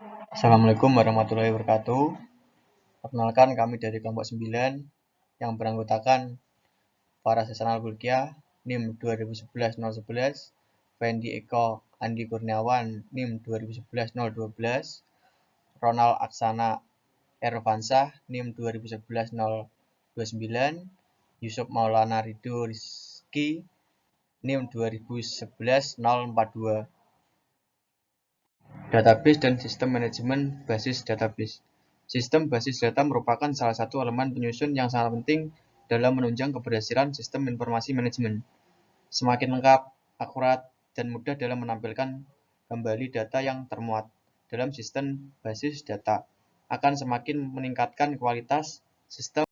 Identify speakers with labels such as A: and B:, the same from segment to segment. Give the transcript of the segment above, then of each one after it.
A: Assalamualaikum warahmatullahi wabarakatuh. Perkenalkan kami dari kelompok 9 yang beranggotakan para sesional Bulkiah NIM 2011-011, Fendi Eko Andi Kurniawan NIM 2011-012, Ronald Aksana Ervansah NIM 2011-029, Yusuf Maulana Ridho Rizky NIM 2011-042. Database dan sistem manajemen basis database. Sistem basis data merupakan salah satu elemen penyusun yang sangat penting dalam menunjang keberhasilan sistem informasi manajemen. Semakin lengkap, akurat, dan mudah dalam menampilkan kembali data yang termuat dalam sistem basis data akan semakin meningkatkan kualitas sistem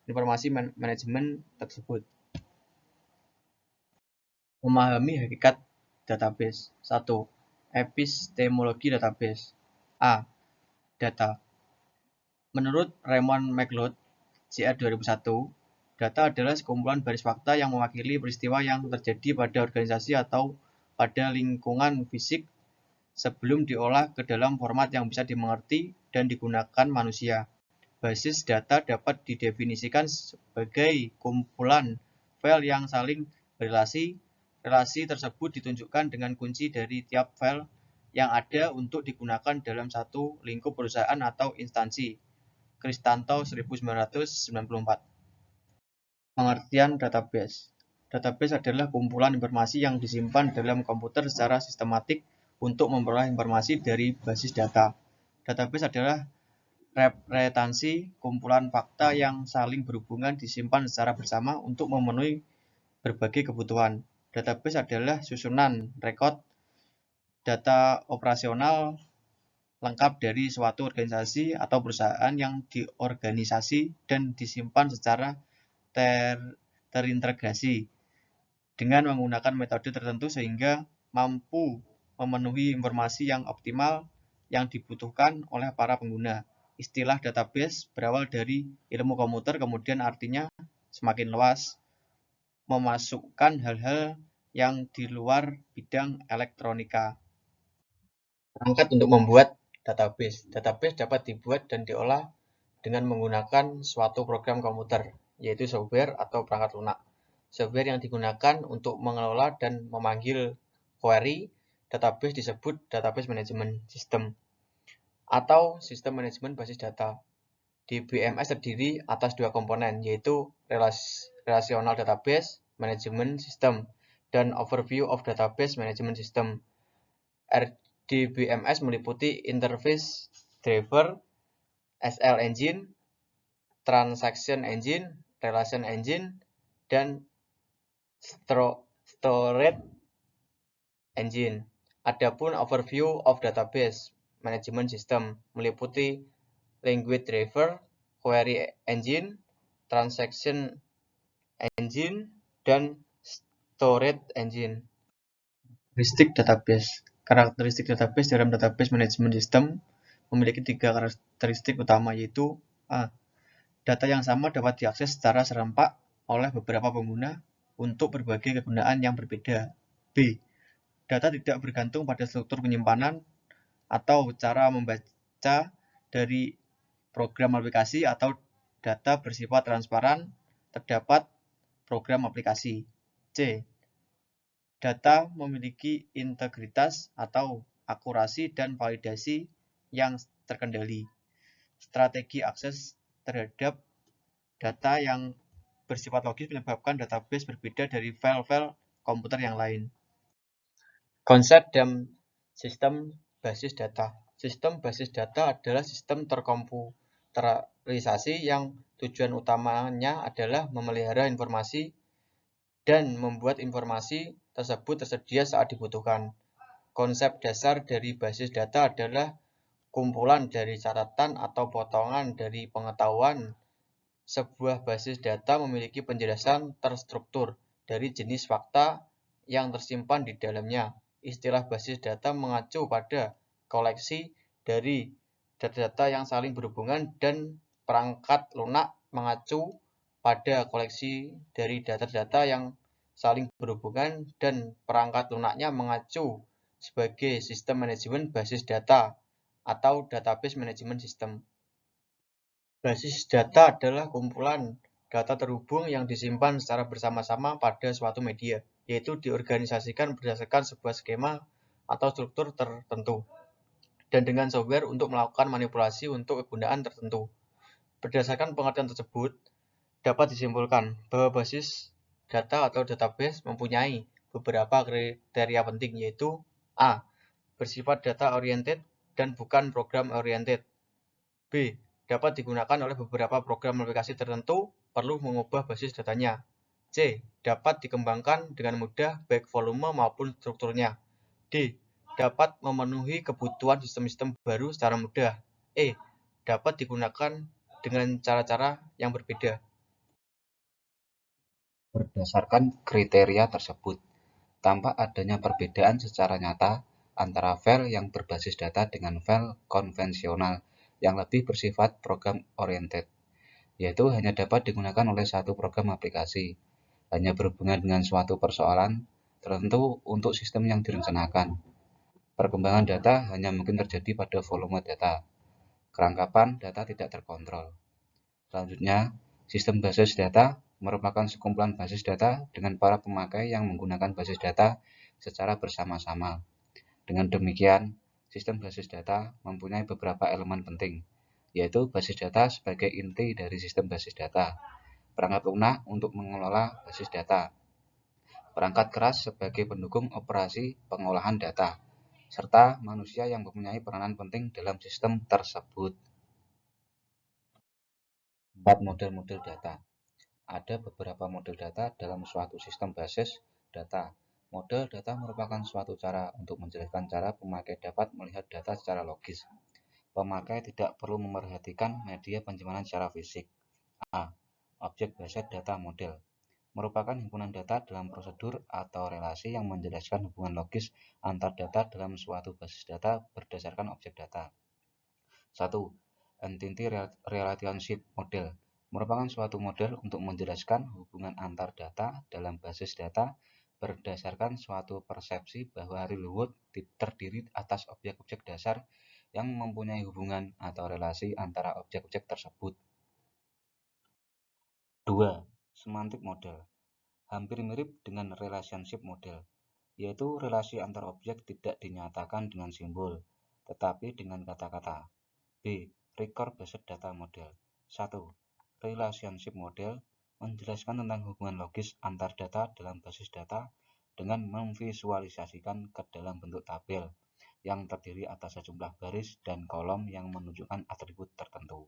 A: informasi manajemen tersebut. Memahami hakikat database. 1. Epistemologi database. A. Data. Menurut Raymond McLeod, JR 2001, data adalah sekumpulan baris fakta yang mewakili peristiwa yang terjadi pada organisasi atau pada lingkungan fisik sebelum diolah ke dalam format yang bisa dimengerti dan digunakan manusia. Basis data dapat didefinisikan sebagai kumpulan file yang saling berelasi. Relasi tersebut ditunjukkan dengan kunci dari tiap file yang ada untuk digunakan dalam satu lingkup perusahaan atau instansi. Kristanto 1994. Pengertian database. Database adalah kumpulan informasi yang disimpan dalam komputer secara sistematik untuk memperoleh informasi dari basis data. Database adalah representansi kumpulan fakta yang saling berhubungan disimpan secara bersama untuk memenuhi berbagai kebutuhan. Database adalah susunan rekod data operasional lengkap dari suatu organisasi atau perusahaan yang diorganisasi dan disimpan secara terintegrasi dengan menggunakan metode tertentu sehingga mampu memenuhi informasi yang optimal yang dibutuhkan oleh para pengguna. Istilah database berawal dari ilmu komputer, kemudian artinya semakin luas, memasukkan hal-hal yang di luar bidang elektronika. Perangkat untuk membuat database. Database dapat dibuat dan diolah dengan menggunakan suatu program komputer, yaitu software atau perangkat lunak. Software yang digunakan untuk mengelola dan memanggil query database disebut database management system atau sistem manajemen basis data. DBMS terdiri atas dua komponen, yaitu relational database management system dan overview of database management system. RDBMS meliputi interface driver, SL engine, transaction engine, relation engine, dan storage engine. Adapun overview of database management system meliputi language driver, query engine, transaction engine, dan storage engine. Karakteristik database dalam database management system memiliki tiga karakteristik utama, yaitu A. Data yang sama dapat diakses secara serempak oleh beberapa pengguna untuk berbagai kegunaan yang berbeda. B. Data tidak bergantung pada struktur penyimpanan atau cara membaca dari program aplikasi atau data bersifat transparan terdapat program aplikasi. C. Data memiliki integritas atau akurasi dan validasi yang terkendali. Strategi akses terhadap data yang bersifat logis menyebabkan database berbeda dari file-file komputer yang lain. Konsep dan sistem basis data. Sistem basis data adalah sistem terkomputerisasi yang tujuan utamanya adalah memelihara informasi dan membuat informasi tersebut tersedia saat dibutuhkan. Konsep dasar dari basis data adalah kumpulan dari catatan atau potongan dari pengetahuan. Sebuah basis data memiliki penjelasan terstruktur dari jenis fakta yang tersimpan di dalamnya. Istilah basis data mengacu pada koleksi dari data-data yang saling berhubungan dan perangkat lunak mengacu pada koleksi dari data-data yang saling berhubungan dan perangkat lunaknya mengacu sebagai sistem manajemen basis data atau database manajemen sistem. Basis data adalah kumpulan data terhubung yang disimpan secara bersama-sama pada suatu media, yaitu diorganisasikan berdasarkan sebuah skema atau struktur tertentu, dan dengan software untuk melakukan manipulasi untuk kegunaan tertentu. Berdasarkan pengertian tersebut, dapat disimpulkan bahwa basis data atau database mempunyai beberapa kriteria penting, yaitu A. Bersifat data oriented dan bukan program oriented. B. Dapat digunakan oleh beberapa program aplikasi tertentu perlu mengubah basis datanya. C. Dapat dikembangkan dengan mudah baik volume maupun strukturnya. D. Dapat memenuhi kebutuhan sistem-sistem baru secara mudah. E. Dapat digunakan dengan cara-cara yang berbeda.
B: Berdasarkan kriteria tersebut, tampak adanya perbedaan secara nyata antara file yang berbasis data dengan file konvensional yang lebih bersifat program-oriented, yaitu hanya dapat digunakan oleh satu program aplikasi, hanya berhubungan dengan suatu persoalan tertentu untuk sistem yang direncanakan. Perkembangan data hanya mungkin terjadi pada volume data. Kerangkapan data tidak terkontrol. Selanjutnya, sistem basis data merupakan sekumpulan basis data dengan para pemakai yang menggunakan basis data secara bersama-sama. Dengan demikian, sistem basis data mempunyai beberapa elemen penting, yaitu basis data sebagai inti dari sistem basis data, perangkat lunak untuk mengelola basis data, perangkat keras sebagai pendukung operasi pengolahan data, serta manusia yang mempunyai peranan penting dalam sistem tersebut. 4 model-model data. Ada beberapa model data dalam suatu sistem basis data. Model data merupakan suatu cara untuk menjelaskan cara pemakai dapat melihat data secara logis. Pemakai tidak perlu memerhatikan media penyimpanan secara fisik. A. Objek basis data model merupakan himpunan data dalam prosedur atau relasi yang menjelaskan hubungan logis antar data dalam suatu basis data berdasarkan objek data. 1. Entity Relationship Model merupakan suatu model untuk menjelaskan hubungan antar data dalam basis data berdasarkan suatu persepsi bahwa real world terdiri atas objek-objek dasar yang mempunyai hubungan atau relasi antara objek-objek tersebut. 2. Semantic Model hampir mirip dengan Relationship Model, yaitu relasi antar objek tidak dinyatakan dengan simbol, tetapi dengan kata-kata. B. Record Based Data Model 1. Relationship Model menjelaskan tentang hubungan logis antar data dalam basis data dengan memvisualisasikan ke dalam bentuk tabel yang terdiri atas sejumlah baris dan kolom yang menunjukkan atribut tertentu.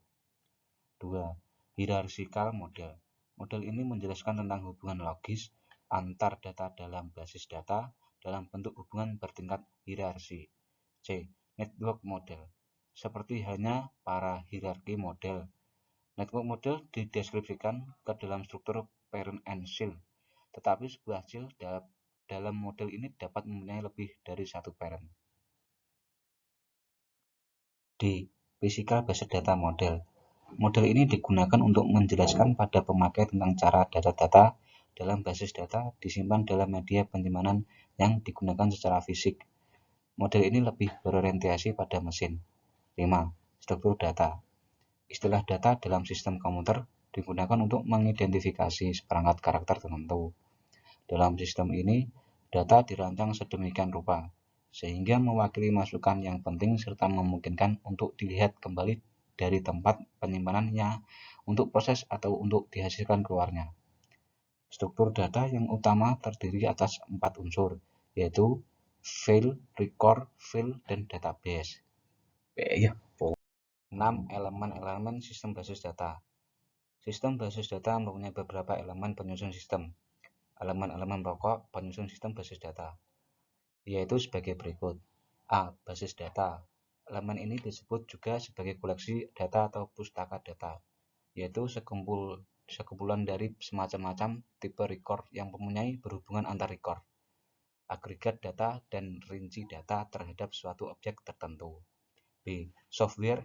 B: 2. Hierarchical Model model ini menjelaskan tentang hubungan logis antar data dalam basis data dalam bentuk hubungan bertingkat hierarki. C. Network Model seperti halnya para hierarki model, network model dideskripsikan ke dalam struktur parent and child, tetapi sebuah child dalam model ini dapat mempunyai lebih dari satu parent. D. Physical Based Data Model model ini digunakan untuk menjelaskan pada pemakai tentang cara data-data dalam basis data disimpan dalam media penyimpanan yang digunakan secara fisik. Model ini lebih berorientasi pada mesin. 5. Struktur data istilah data dalam sistem komputer digunakan untuk mengidentifikasi seperangkat karakter tertentu. Dalam sistem ini, data dirancang sedemikian rupa, sehingga mewakili masukan yang penting serta memungkinkan untuk dilihat kembali dari tempat penyimpanannya untuk proses atau untuk dihasilkan keluarnya. Struktur data yang utama terdiri atas 4 unsur, yaitu file, record, file, dan database. 6. Elemen-elemen sistem basis data. Sistem basis data mempunyai beberapa elemen penyusun sistem. Elemen-elemen pokok penyusun sistem basis data, yaitu sebagai berikut. A. Basis data. Elemen ini disebut juga sebagai koleksi data atau pustaka data, yaitu sekumpulan dari semacam-macam tipe record yang mempunyai berhubungan antar record, agregat data, dan rinci data terhadap suatu objek tertentu. B. Software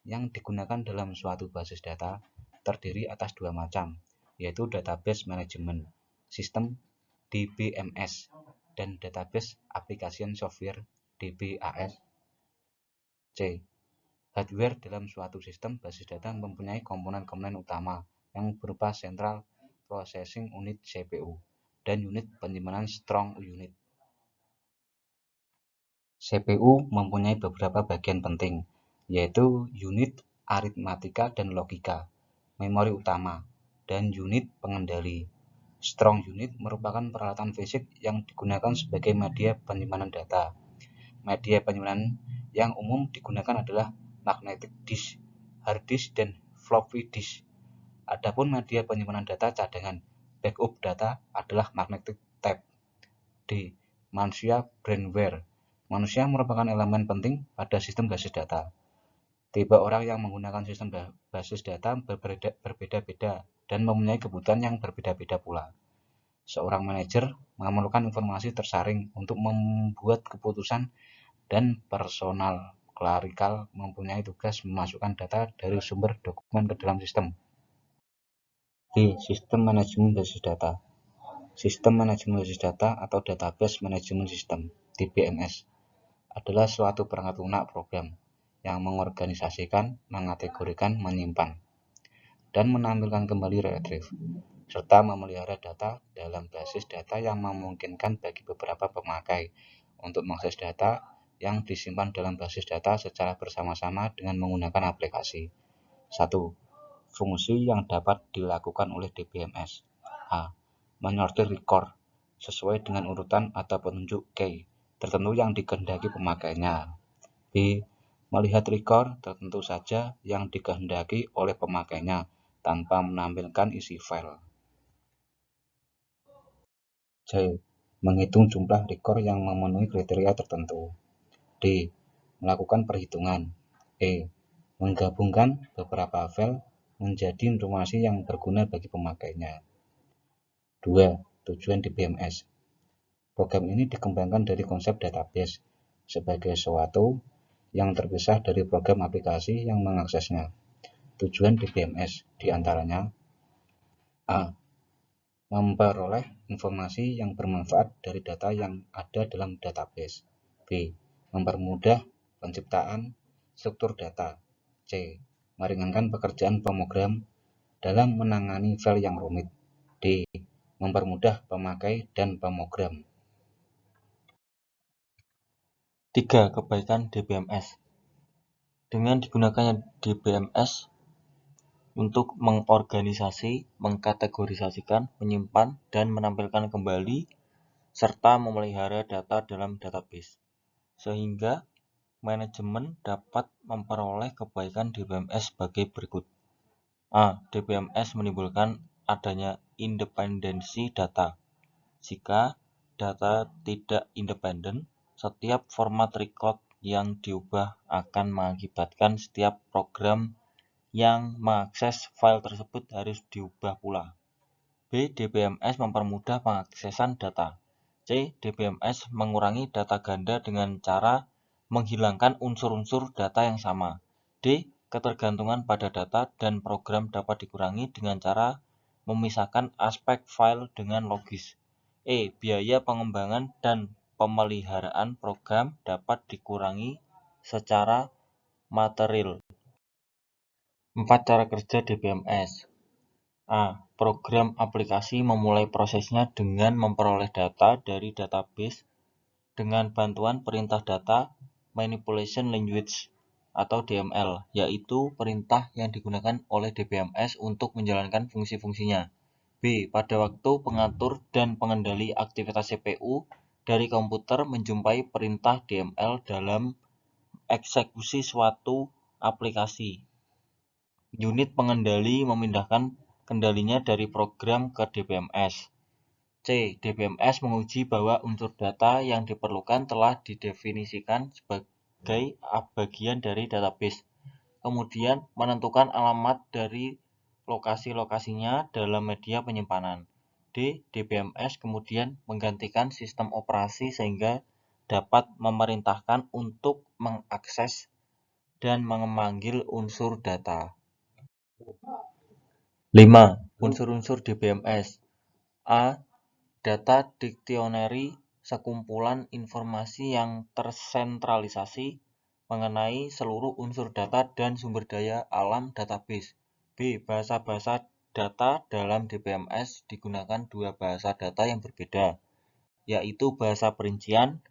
B: yang digunakan dalam suatu basis data terdiri atas 2 macam, yaitu Database Management System (DBMS) dan Database Application Software (DBAS). C. Hardware dalam suatu sistem basis data mempunyai komponen-komponen utama yang berupa Central Processing Unit (CPU) dan unit penyimpanan Strong Unit. CPU mempunyai beberapa bagian penting, yaitu unit aritmatika dan logika, memori utama, dan unit pengendali. Strong Unit merupakan peralatan fisik yang digunakan sebagai media penyimpanan data. Media penyimpanan yang umum digunakan adalah magnetic disk, hard disk, dan floppy disk. Adapun media penyimpanan data cadangan backup data adalah magnetic tape. D. Manusia brainware. Manusia merupakan elemen penting pada sistem basis data. Tipe orang yang menggunakan sistem basis data berbeda-beda dan mempunyai kebutuhan yang berbeda-beda pula. Seorang manajer memerlukan informasi tersaring untuk membuat keputusan, dan personal klerikal mempunyai tugas memasukkan data dari sumber dokumen ke dalam sistem. D. Sistem manajemen basis data. Sistem manajemen basis data atau Database Management System (DBMS) adalah suatu perangkat lunak program yang mengorganisasikan, mengategorikan, menyimpan, dan menampilkan kembali retrieve, serta memelihara data dalam basis data yang memungkinkan bagi beberapa pemakai untuk mengakses data yang disimpan dalam basis data secara bersama-sama dengan menggunakan aplikasi. 1. Fungsi yang dapat dilakukan oleh DBMS. A. Menyortir record sesuai dengan urutan atau petunjuk key tertentu yang dikehendaki pemakainya. B. Melihat record tertentu saja yang dikehendaki oleh pemakainya tanpa menampilkan isi file. C. Menghitung jumlah record yang memenuhi kriteria tertentu. D. Melakukan perhitungan. E. Menggabungkan beberapa file menjadi informasi yang berguna bagi pemakainya. 2. Tujuan DBMS. Program ini dikembangkan dari konsep database sebagai sesuatu yang terpisah dari program aplikasi yang mengaksesnya. Tujuan DBMS diantaranya: A. Memperoleh informasi yang bermanfaat dari data yang ada dalam database. B. Mempermudah penciptaan struktur data. C. Meringankan pekerjaan pemrogram dalam menangani file yang rumit. D. Mempermudah pemakai dan pemrogram.
A: 3. Kebaikan DBMS. Dengan digunakannya DBMS untuk mengorganisasi, mengkategorisasikan, menyimpan, dan menampilkan kembali, serta memelihara data dalam database, sehingga manajemen dapat memperoleh kebaikan DBMS sebagai berikut. A. DBMS menimbulkan adanya independensi data. Jika data tidak independen, setiap format record yang diubah akan mengakibatkan setiap program yang mengakses file tersebut harus diubah pula. B. DBMS mempermudah pengaksesan data. C. DBMS mengurangi data ganda dengan cara menghilangkan unsur-unsur data yang sama. D. Ketergantungan pada data dan program dapat dikurangi dengan cara memisahkan aspek file dengan logis. E. Biaya pengembangan dan pemeliharaan program dapat dikurangi secara material. 4. Cara kerja DBMS. A. Program aplikasi memulai prosesnya dengan memperoleh data dari database dengan bantuan perintah data manipulation language atau DML, yaitu perintah yang digunakan oleh DBMS untuk menjalankan fungsi-fungsinya. B. Pada waktu pengatur dan pengendali aktivitas CPU dari komputer menjumpai perintah DML dalam eksekusi suatu aplikasi. Unit pengendali memindahkan kendalinya dari program ke DBMS. C. DBMS menguji bahwa unsur data yang diperlukan telah didefinisikan sebagai bagian dari database, kemudian menentukan alamat dari lokasi-lokasinya dalam media penyimpanan. D. DBMS kemudian menggantikan sistem operasi sehingga dapat memerintahkan untuk mengakses dan memanggil unsur data. 5. Unsur-unsur DBMS. A. Data dictionary, sekumpulan informasi yang tersentralisasi
C: mengenai seluruh unsur data dan sumber daya alam database. B. Bahasa-bahasa data dalam DBMS digunakan dua bahasa data yang berbeda, yaitu bahasa perincian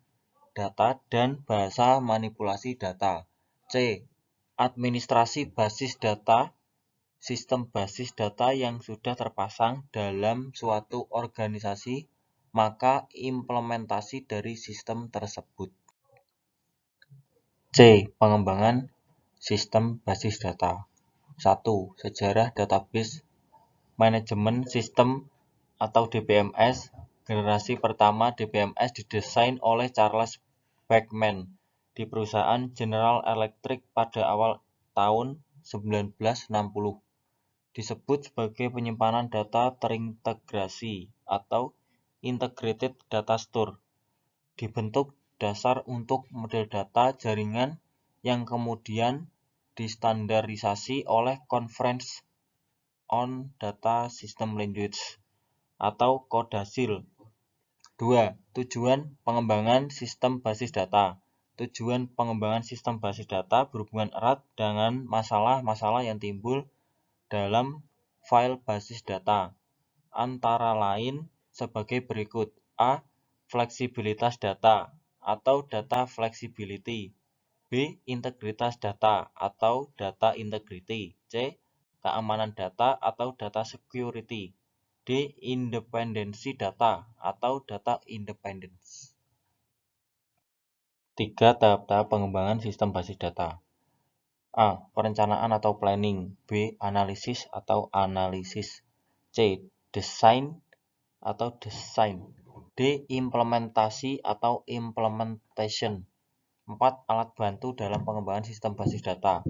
C: data dan bahasa manipulasi data. C. Administrasi basis data, sistem basis data yang sudah terpasang dalam suatu organisasi, maka implementasi dari sistem tersebut. C. Pengembangan sistem basis data. 1. Sejarah database manajemen sistem atau DBMS. Generasi pertama DBMS didesain oleh Charles Beckman di perusahaan General Electric pada awal tahun 1960. Disebut sebagai penyimpanan data terintegrasi atau Integrated Data Store. Dibentuk dasar untuk model data jaringan yang kemudian distandarisasi oleh Conference on Data System Language atau CODASYL. 2. Tujuan pengembangan sistem basis data. Tujuan pengembangan sistem basis data berhubungan erat dengan masalah-masalah yang timbul dalam file basis data, antara lain sebagai berikut. A. Fleksibilitas data atau data flexibility. B. Integritas data atau data integrity. C. Keamanan data atau data security. D. Independensi data atau data independence. 3. Tahap-tahap pengembangan sistem basis data. A. Perencanaan atau planning. B. Analisis atau analisis. C. Design atau design. D. Implementasi atau implementation. 4. Alat bantu dalam pengembangan sistem basis data.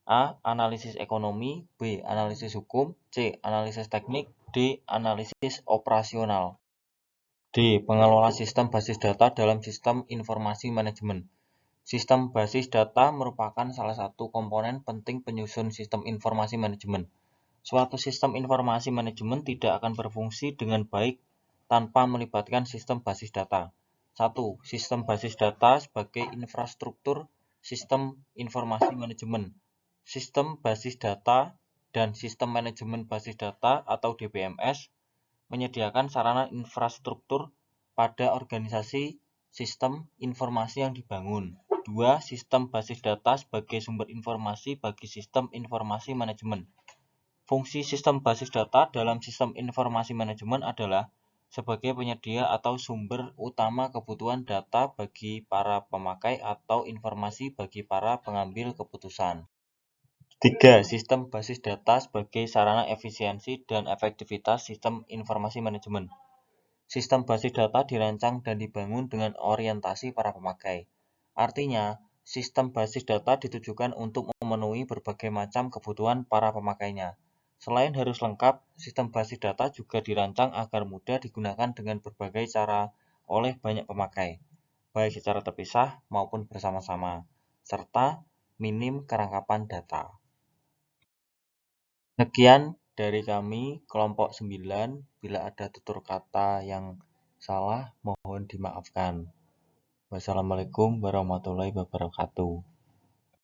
C: A. Analisis ekonomi. B. Analisis hukum. C. Analisis teknik. D. Analisis operasional. D. Pengelola sistem basis data dalam sistem informasi manajemen. Sistem basis data merupakan salah satu komponen penting penyusun sistem informasi manajemen. Suatu sistem informasi manajemen tidak akan berfungsi dengan baik tanpa melibatkan sistem basis data. 1. Sistem basis data sebagai infrastruktur sistem informasi manajemen. Sistem basis data dan sistem manajemen basis data atau DBMS menyediakan sarana infrastruktur pada organisasi sistem informasi yang dibangun. 2. Sistem basis data sebagai sumber informasi bagi sistem informasi manajemen. Fungsi sistem basis data dalam sistem informasi manajemen adalah sebagai penyedia atau sumber utama kebutuhan data bagi para pemakai atau informasi bagi para pengambil keputusan. 3. Sistem basis data sebagai sarana efisiensi dan efektivitas sistem informasi manajemen. Sistem basis data dirancang dan dibangun dengan orientasi para pemakai. Artinya, sistem basis data ditujukan untuk memenuhi berbagai macam kebutuhan para pemakainya. Selain harus lengkap, sistem basis data juga dirancang agar mudah digunakan dengan berbagai cara oleh banyak pemakai, baik secara terpisah maupun bersama-sama, serta minim kerangkapan data. Sekian dari kami, kelompok 9. Bila ada tutur kata yang salah, mohon dimaafkan. Wassalamualaikum warahmatullahi wabarakatuh.